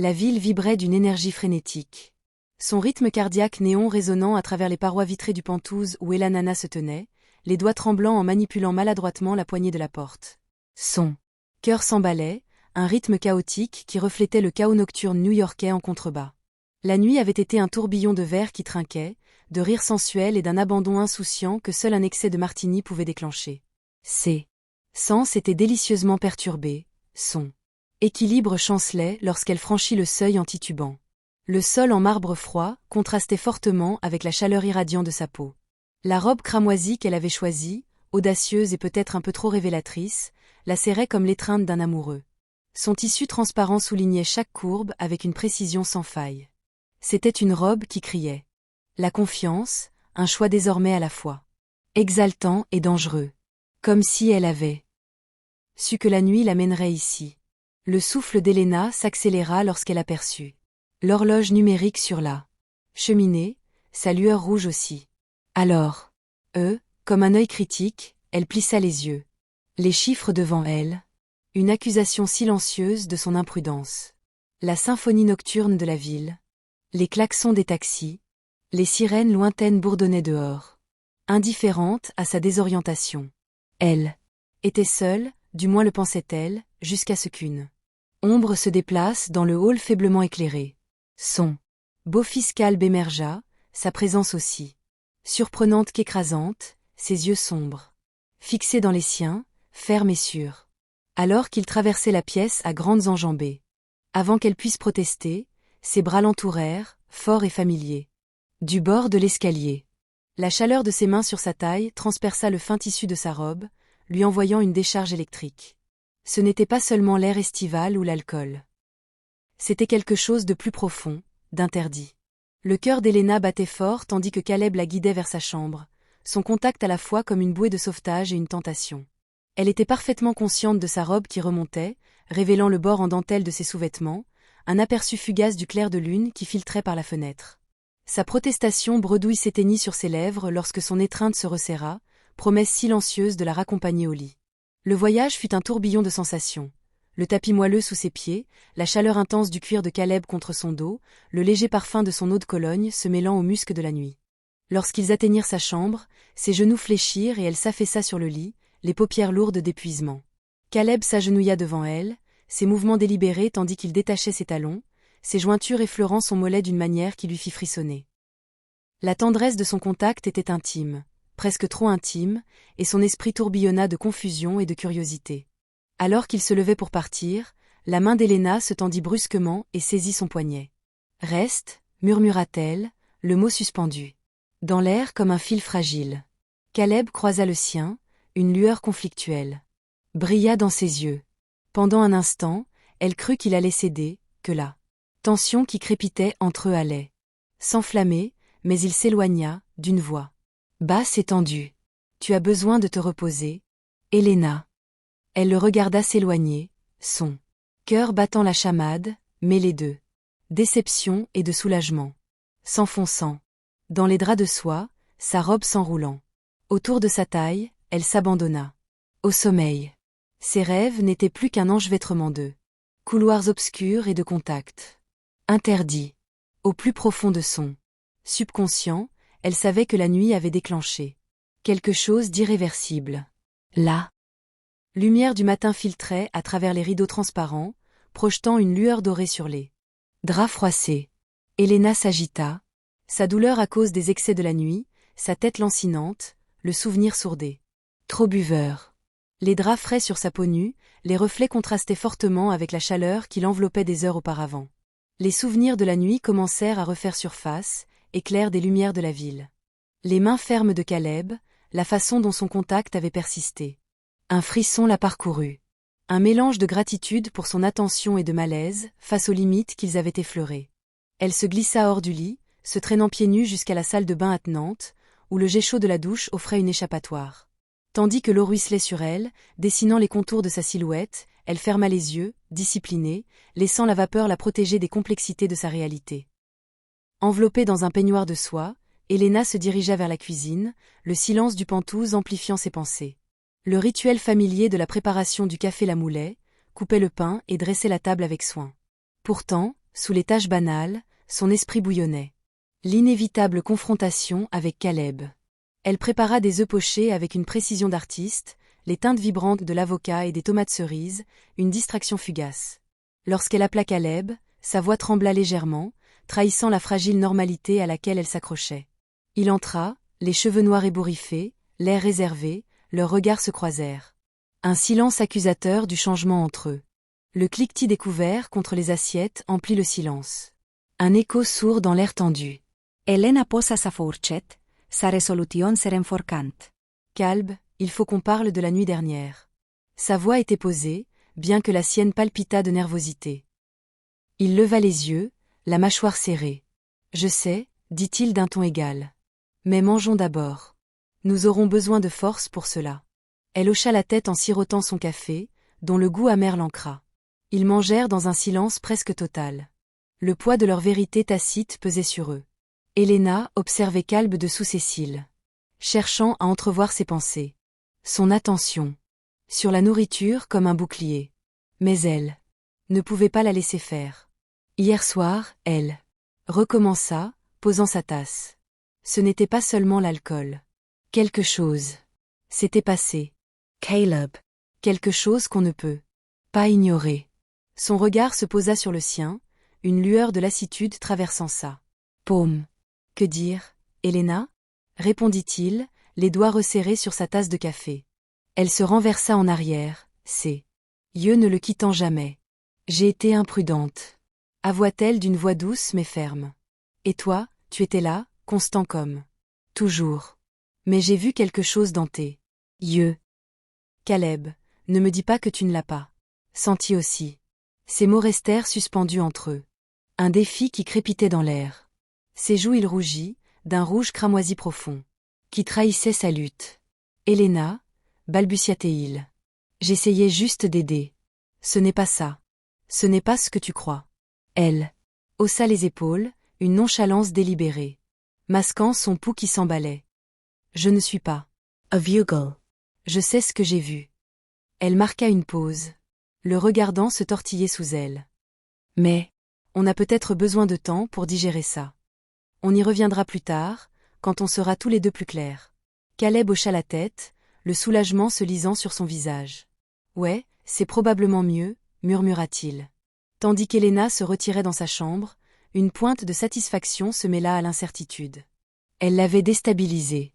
La ville vibrait d'une énergie frénétique. Son rythme cardiaque néon résonnant à travers les parois vitrées du penthouse où Elanana se tenait, les doigts tremblants en manipulant maladroitement la poignée de la porte. Son cœur s'emballait, un rythme chaotique qui reflétait le chaos nocturne new-yorkais en contrebas. La nuit avait été un tourbillon de verre qui trinquait, de rires sensuels et d'un abandon insouciant que seul un excès de martini pouvait déclencher. Ses sens étaient délicieusement perturbés, son équilibre chancelait lorsqu'elle franchit le seuil en titubant. Le sol en marbre froid contrastait fortement avec la chaleur irradiante de sa peau. La robe cramoisie qu'elle avait choisie, audacieuse et peut-être un peu trop révélatrice, la serrait comme l'étreinte d'un amoureux. Son tissu transparent soulignait chaque courbe avec une précision sans faille. C'était une robe qui criait. La confiance, un choix désormais à la fois exaltant et dangereux. Comme si elle avait su que la nuit l'amènerait ici. Le souffle d'Elena s'accéléra lorsqu'elle aperçut l'horloge numérique sur la cheminée, sa lueur rouge aussi. Alors, comme un œil critique, elle plissa les yeux. Les chiffres devant elle, une accusation silencieuse de son imprudence. La symphonie nocturne de la ville, les klaxons des taxis, les sirènes lointaines bourdonnaient dehors, indifférente à sa désorientation. Elle était seule, du moins le pensait-elle, jusqu'à ce qu'une ombre se déplace dans le hall faiblement éclairé. Son beau-fils calme émergea, sa présence aussi. Surprenante qu'écrasante, ses yeux sombres. Fixés dans les siens, fermes et sûrs. Alors qu'il traversait la pièce à grandes enjambées. Avant qu'elle puisse protester, ses bras l'entourèrent, forts et familiers. Du bord de l'escalier. La chaleur de ses mains sur sa taille transperça le fin tissu de sa robe, lui envoyant une décharge électrique. Ce n'était pas seulement l'air estival ou l'alcool. C'était quelque chose de plus profond, d'interdit. Le cœur d'Elena battait fort tandis que Caleb la guidait vers sa chambre, son contact à la fois comme une bouée de sauvetage et une tentation. Elle était parfaitement consciente de sa robe qui remontait, révélant le bord en dentelle de ses sous-vêtements, un aperçu fugace du clair de lune qui filtrait par la fenêtre. Sa protestation bredouille s'éteignit sur ses lèvres lorsque son étreinte se resserra, promesse silencieuse de la raccompagner au lit. Le voyage fut un tourbillon de sensations. Le tapis moelleux sous ses pieds, la chaleur intense du cuir de Caleb contre son dos, le léger parfum de son eau de Cologne se mêlant au musc de la nuit. Lorsqu'ils atteignirent sa chambre, ses genoux fléchirent et elle s'affaissa sur le lit, les paupières lourdes d'épuisement. Caleb s'agenouilla devant elle, ses mouvements délibérés tandis qu'il détachait ses talons, ses jointures effleurant son mollet d'une manière qui lui fit frissonner. La tendresse de son contact était intime, presque trop intime, et son esprit tourbillonna de confusion et de curiosité. Alors qu'il se levait pour partir, la main d'Elena se tendit brusquement et saisit son poignet. « Reste » murmura-t-elle, le mot suspendu. Dans l'air comme un fil fragile. Caleb croisa le sien, une lueur conflictuelle brilla dans ses yeux. Pendant un instant, elle crut qu'il allait céder, que la tension qui crépitait entre eux allait s'enflammer, mais il s'éloigna, d'une voix basse et tendue. « Tu as besoin de te reposer, Elena. » Elle le regarda s'éloigner, son cœur battant la chamade, mêlé de déception et de soulagement. S'enfonçant dans les draps de soie, sa robe s'enroulant. Autour de sa taille, elle s'abandonna au sommeil. Ses rêves n'étaient plus qu'un enchevêtrement de couloirs obscurs et de contacts interdits. Au plus profond de son subconscient, elle savait que la nuit avait déclenché quelque chose d'irréversible. La lumière du matin filtrait à travers les rideaux transparents, projetant une lueur dorée sur les draps froissés. Elena s'agita, sa douleur à cause des excès de la nuit, sa tête lancinante, le souvenir sourdé. Trop buveur. Les draps frais sur sa peau nue, les reflets contrastaient fortement avec la chaleur qui l'enveloppait des heures auparavant. Les souvenirs de la nuit commencèrent à refaire surface, éclairs des lumières de la ville. Les mains fermes de Caleb, la façon dont son contact avait persisté. Un frisson la parcourut. Un mélange de gratitude pour son attention et de malaise, face aux limites qu'ils avaient effleurées. Elle se glissa hors du lit, se traînant pieds nus jusqu'à la salle de bain attenante, où le jet chaud de la douche offrait une échappatoire. Tandis que l'eau ruisselait sur elle, dessinant les contours de sa silhouette, elle ferma les yeux, disciplinée, laissant la vapeur la protéger des complexités de sa réalité. Enveloppée dans un peignoir de soie, Elena se dirigea vers la cuisine, le silence du penthouse amplifiant ses pensées. Le rituel familier de la préparation du café la moulait, coupait le pain et dressait la table avec soin. Pourtant, Sous les tâches banales, son esprit bouillonnait. L'inévitable confrontation avec Caleb. Elle prépara des œufs pochés avec une précision d'artiste, les teintes vibrantes de l'avocat et des tomates cerises, une distraction fugace. Lorsqu'elle appela Caleb, sa voix trembla légèrement, trahissant la fragile normalité à laquelle elle s'accrochait. Il entra, les cheveux noirs ébouriffés, l'air réservé, leurs regards se croisèrent. Un silence accusateur du changement entre eux. Le cliquetis des couverts contre les assiettes emplit le silence. Un écho sourd dans l'air tendu. Elena posa sa fourchette, sa résolution se renforcante. Calbe, il faut qu'on parle de la nuit dernière. Sa voix était posée, bien que la sienne palpitât de nervosité. Il leva les yeux, la mâchoire serrée. Je sais, dit-il d'un ton égal. Mais mangeons d'abord. Nous aurons besoin de force pour cela. Elle hocha la tête en sirotant son café, dont le goût amer l'ancra. Ils mangèrent dans un silence presque total. Le poids de leur vérité tacite pesait sur eux. Elena observait Calbe dessous ses cils, cherchant à entrevoir ses pensées. Son attention. Sur la nourriture comme un bouclier. Mais elle ne pouvait pas la laisser faire. Hier soir, elle recommença, posant sa tasse. Ce n'était pas seulement l'alcool. Quelque chose s'était passé. Caleb. Quelque chose qu'on ne peut pas ignorer. Son regard se posa sur le sien, une lueur de lassitude traversant sa paume. Que dire, Elena? Répondit-il, les doigts resserrés sur sa tasse de café. Elle se renversa en arrière, ses yeux ne le quittant jamais. J'ai été imprudente. Avoua-t-elle d'une voix douce mais ferme. Et toi, tu étais là, constant comme toujours. Mais j'ai vu quelque chose dans tes yeux. Caleb, ne me dis pas que tu ne l'as pas senti aussi. Ses mots restèrent suspendus entre eux. Un défi qui crépitait dans l'air. Ses joues il rougit, d'un rouge cramoisi profond, qui trahissait sa lutte. Elena, balbutia-t-il. J'essayais juste d'aider. Ce n'est pas ça. Ce n'est pas ce que tu crois. Elle haussa les épaules, une nonchalance délibérée, masquant son pouls qui s'emballait. Je ne suis pas A bugle. Je sais ce que j'ai vu. Elle marqua une pause, le regardant se tortiller sous elle. Mais, on a peut-être besoin de temps pour digérer ça. On y reviendra plus tard, quand on sera tous les deux plus clairs. Caleb hocha la tête, le soulagement se lisant sur son visage. Ouais, c'est probablement mieux, murmura-t-il. Tandis qu'Elena se retirait dans sa chambre, une pointe de satisfaction se mêla à l'incertitude. Elle l'avait déstabilisé.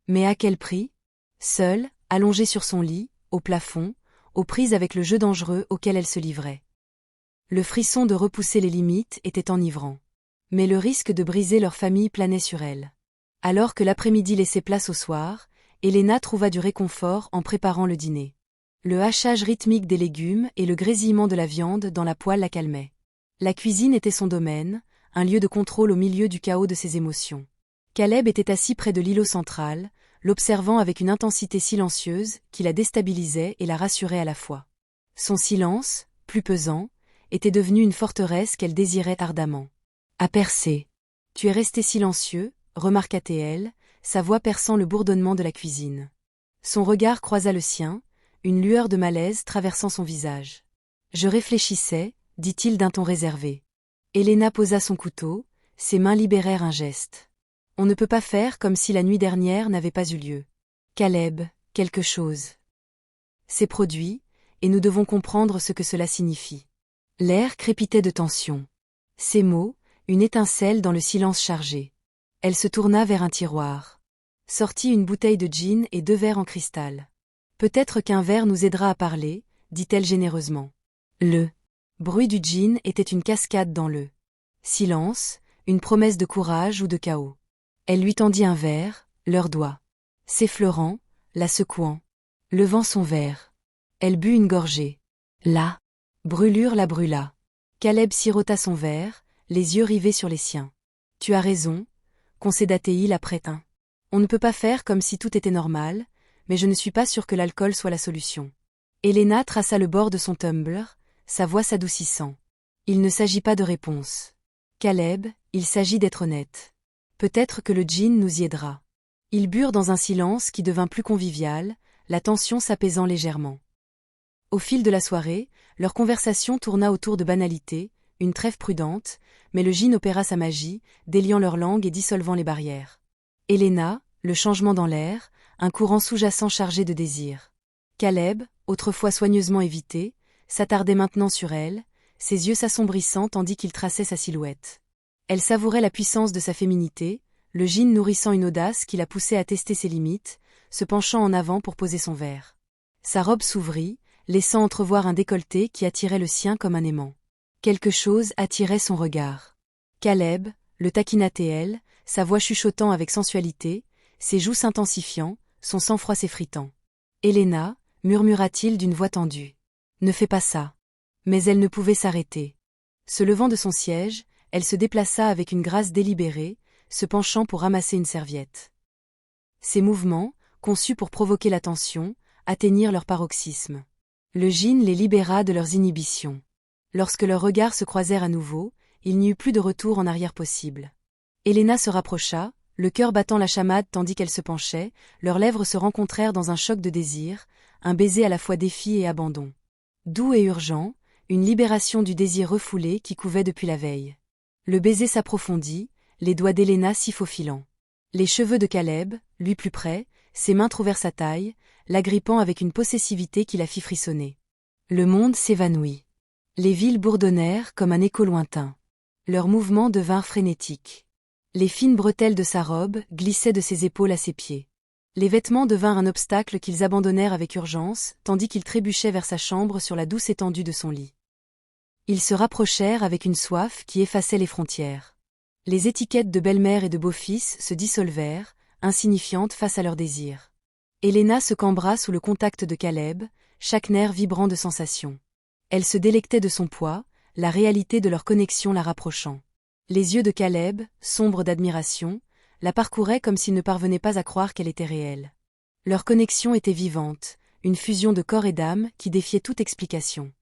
Mais à quel prix? Seule, allongée sur son lit, au plafond, aux prises avec le jeu dangereux auquel elle se livrait. Le frisson de repousser les limites était enivrant. Mais le risque de briser leur famille planait sur elle. Alors que l'après-midi laissait place au soir, Elena trouva du réconfort en préparant le dîner. Le hachage rythmique des légumes et le grésillement de la viande dans la poêle la calmaient. La cuisine était son domaine, un lieu de contrôle au milieu du chaos de ses émotions. Caleb était assis près de l'îlot central, l'observant avec une intensité silencieuse qui la déstabilisait et la rassurait à la fois. Son silence, plus pesant, était devenu une forteresse qu'elle désirait ardemment. À percer. Tu es resté silencieux, remarqua-t-elle, sa voix perçant le bourdonnement de la cuisine. Son regard croisa le sien, une lueur de malaise traversant son visage. Je réfléchissais, dit-il d'un ton réservé. Elena posa son couteau, ses mains libérèrent un geste. On ne peut pas faire comme si la nuit dernière n'avait pas eu lieu. Caleb, quelque chose s'est produit, et nous devons comprendre ce que cela signifie. L'air crépitait de tension. Ces mots, une étincelle dans le silence chargé. Elle se tourna vers un tiroir. Sortit une bouteille de gin et 2 verres en cristal. Peut-être qu'un verre nous aidera à parler, dit-elle généreusement. Le bruit du gin était une cascade dans le silence, une promesse de courage ou de chaos. Elle lui tendit un verre, leurs doigts s'effleurant, la secouant, levant son verre. Elle but une gorgée. La brûlure la brûla. Caleb sirota son verre, les yeux rivés sur les siens. Tu as raison, concéda-t-il après un. On ne peut pas faire comme si tout était normal, mais je ne suis pas sûre que l'alcool soit la solution. Elena traça le bord de son tumbler, sa voix s'adoucissant. Il ne s'agit pas de réponse. Caleb, il s'agit d'être honnête. Peut-être que le gin nous y aidera. Ils burent dans un silence qui devint plus convivial, la tension s'apaisant légèrement. Au fil de la soirée, leur conversation tourna autour de banalités, une trêve prudente, mais le djinn opéra sa magie, déliant leur langue et dissolvant les barrières. Helena, le changement dans l'air, un courant sous-jacent chargé de désir. Caleb, autrefois soigneusement évité, s'attardait maintenant sur elle, ses yeux s'assombrissant tandis qu'il traçait sa silhouette. Elle savourait la puissance de sa féminité, le djinn nourrissant une audace qui la poussait à tester ses limites, se penchant en avant pour poser son verre. Sa robe s'ouvrit, laissant entrevoir un décolleté qui attirait le sien comme un aimant. Quelque chose attirait son regard. Caleb, le taquinatait elle, sa voix chuchotant avec sensualité, ses joues s'intensifiant, son sang-froid s'effritant. « Helena » murmura-t-il d'une voix tendue. « Ne fais pas ça. » Mais elle ne pouvait s'arrêter. Se levant de son siège, elle se déplaça avec une grâce délibérée, se penchant pour ramasser une serviette. Ses mouvements, conçus pour provoquer l'attention, atteignirent leur paroxysme. Le djinn les libéra de leurs inhibitions. Lorsque leurs regards se croisèrent à nouveau, il n'y eut plus de retour en arrière possible. Helena se rapprocha, le cœur battant la chamade tandis qu'elle se penchait, leurs lèvres se rencontrèrent dans un choc de désir, un baiser à la fois défi et abandon. Doux et urgent, une libération du désir refoulé qui couvait depuis la veille. Le baiser s'approfondit, les doigts d'Helena s'y faufilant. Les cheveux de Caleb, lui plus près, ses mains trouvèrent sa taille, l'agrippant avec une possessivité qui la fit frissonner. Le monde s'évanouit. Les villes bourdonnèrent comme un écho lointain. Leurs mouvements devinrent frénétiques. Les fines bretelles de sa robe glissaient de ses épaules à ses pieds. Les vêtements devinrent un obstacle qu'ils abandonnèrent avec urgence, tandis qu'ils trébuchaient vers sa chambre sur la douce étendue de son lit. Ils se rapprochèrent avec une soif qui effaçait les frontières. Les étiquettes de belle-mère et de beau-fils se dissolvèrent, insignifiantes face à leur désir. Helena se cambra sous le contact de Caleb, chaque nerf vibrant de sensation. Elle se délectait de son poids, la réalité de leur connexion la rapprochant. Les yeux de Caleb, sombres d'admiration, la parcouraient comme s'il ne parvenait pas à croire qu'elle était réelle. Leur connexion était vivante, une fusion de corps et d'âme qui défiait toute explication.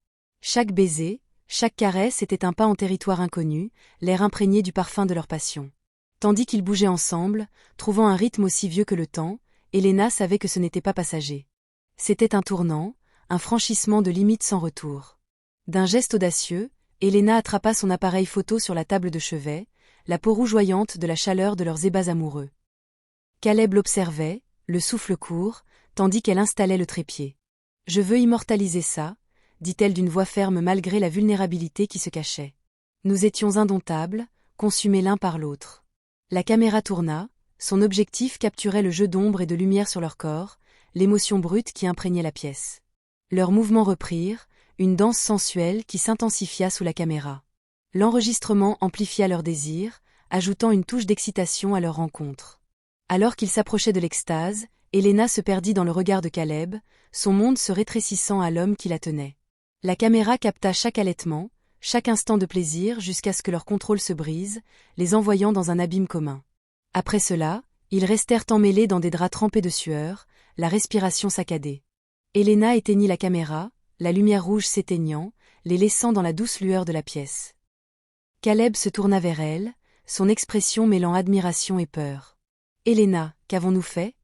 Chaque baiser, chaque caresse était un pas en territoire inconnu, l'air imprégné du parfum de leur passion. Tandis qu'ils bougeaient ensemble, trouvant un rythme aussi vieux que le temps, Helena savait que ce n'était pas passager. C'était un tournant, un franchissement de limites sans retour. D'un geste audacieux, Helena attrapa son appareil photo sur la table de chevet, la peau rougeoyante de la chaleur de leurs ébats amoureux. Caleb l'observait, le souffle court, tandis qu'elle installait le trépied. « Je veux immortaliser ça », dit-elle d'une voix ferme malgré la vulnérabilité qui se cachait. Nous étions indomptables, consumés l'un par l'autre. La caméra tourna, son objectif capturait le jeu d'ombre et de lumière sur leur corps, l'émotion brute qui imprégnait la pièce. Leurs mouvements reprirent, une danse sensuelle qui s'intensifia sous la caméra. L'enregistrement amplifia leur désir, ajoutant une touche d'excitation à leur rencontre. Alors qu'ils s'approchaient de l'extase, Helena se perdit dans le regard de Caleb, son monde se rétrécissant à l'homme qui la tenait. La caméra capta chaque allaitement, chaque instant de plaisir jusqu'à ce que leur contrôle se brise, les envoyant dans un abîme commun. Après cela, ils restèrent emmêlés dans des draps trempés de sueur, la respiration saccadée. Helena éteignit la caméra, la lumière rouge s'éteignant, les laissant dans la douce lueur de la pièce. Caleb se tourna vers elle, son expression mêlant admiration et peur. « Helena, qu'avons-nous fait »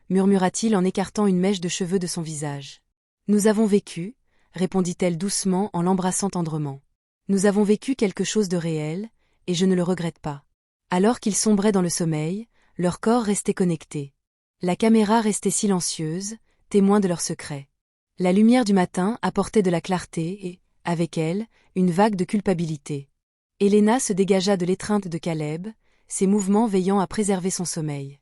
murmura-t-il en écartant une mèche de cheveux de son visage. « Nous avons vécu » répondit-elle doucement en l'embrassant tendrement. « Nous avons vécu quelque chose de réel, et je ne le regrette pas. » Alors qu'ils sombraient dans le sommeil, leurs corps restaient connectés. La caméra restait silencieuse, témoin de leur secret. La lumière du matin apportait de la clarté et, avec elle, une vague de culpabilité. Helena se dégagea de l'étreinte de Caleb, ses mouvements veillant à préserver son sommeil.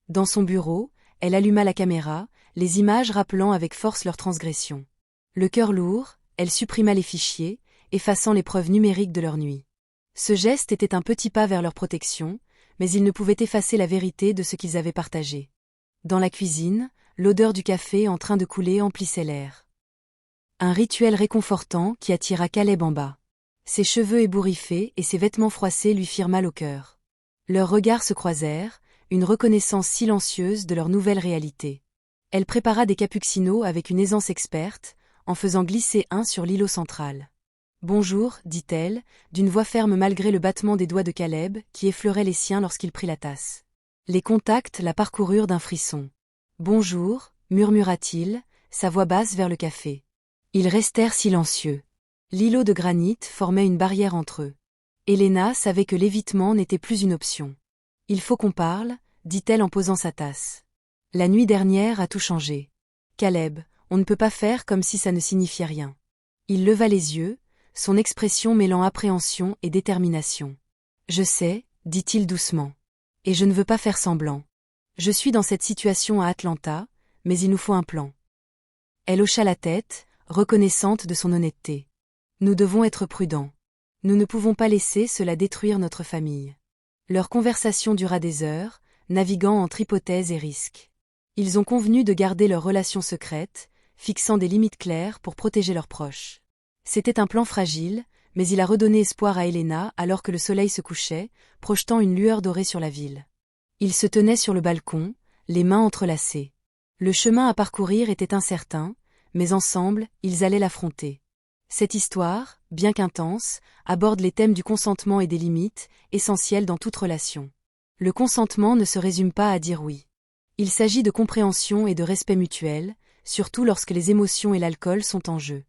Dans son bureau, elle alluma la caméra, les images rappelant avec force leur transgression. Le cœur lourd, elle supprima les fichiers, effaçant les preuves numériques de leur nuit. Ce geste était un petit pas vers leur protection, mais il ne pouvait effacer la vérité de ce qu'ils avaient partagé. Dans la cuisine, l'odeur du café en train de couler emplissait l'air. Un rituel réconfortant qui attira Caleb en bas. Ses cheveux ébouriffés et ses vêtements froissés lui firent mal au cœur. Leurs regards se croisèrent, une reconnaissance silencieuse de leur nouvelle réalité. Elle prépara des cappuccinos avec une aisance experte, en faisant glisser un sur l'îlot central. « Bonjour » dit-elle, d'une voix ferme malgré le battement des doigts de Caleb qui effleurait les siens lorsqu'il prit la tasse. Les contacts la parcoururent d'un frisson. « Bonjour » murmura-t-il, sa voix basse vers le café. Ils restèrent silencieux. L'îlot de granit formait une barrière entre eux. Elena savait que l'évitement n'était plus une option. « Il faut qu'on parle », dit-elle en posant sa tasse. La nuit dernière a tout changé. Caleb, on ne peut pas faire comme si ça ne signifiait rien. Il leva les yeux, son expression mêlant appréhension et détermination. « Je sais, dit-il doucement. Et je ne veux pas faire semblant. Je suis dans cette situation à Atlanta, mais il nous faut un plan. » Elle hocha la tête, reconnaissante de son honnêteté. « Nous devons être prudents. Nous ne pouvons pas laisser cela détruire notre famille. » Leur conversation dura des heures, naviguant entre hypothèses et risques. Ils ont convenu de garder leur relation secrète, fixant des limites claires pour protéger leurs proches. C'était un plan fragile, mais il a redonné espoir à Elena alors que le soleil se couchait, projetant une lueur dorée sur la ville. Ils se tenaient sur le balcon, les mains entrelacées. Le chemin à parcourir était incertain, mais ensemble, ils allaient l'affronter. Cette histoire, bien qu'intense, aborde les thèmes du consentement et des limites, essentiels dans toute relation. Le consentement ne se résume pas à dire oui. Il s'agit de compréhension et de respect mutuel, surtout lorsque les émotions et l'alcool sont en jeu.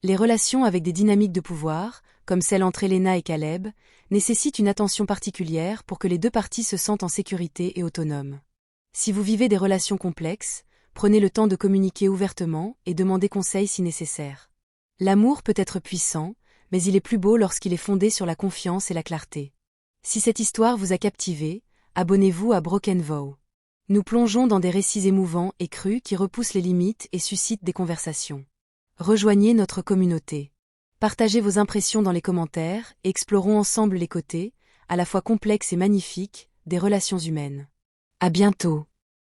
Les relations avec des dynamiques de pouvoir, comme celle entre Elena et Caleb, nécessitent une attention particulière pour que les deux parties se sentent en sécurité et autonomes. Si vous vivez des relations complexes, prenez le temps de communiquer ouvertement et demandez conseil si nécessaire. L'amour peut être puissant, mais il est plus beau lorsqu'il est fondé sur la confiance et la clarté. Si cette histoire vous a captivé, abonnez-vous à Broken Vow. Nous plongeons dans des récits émouvants et crus qui repoussent les limites et suscitent des conversations. Rejoignez notre communauté. Partagez vos impressions dans les commentaires et explorons ensemble les côtés, à la fois complexes et magnifiques, des relations humaines. À bientôt.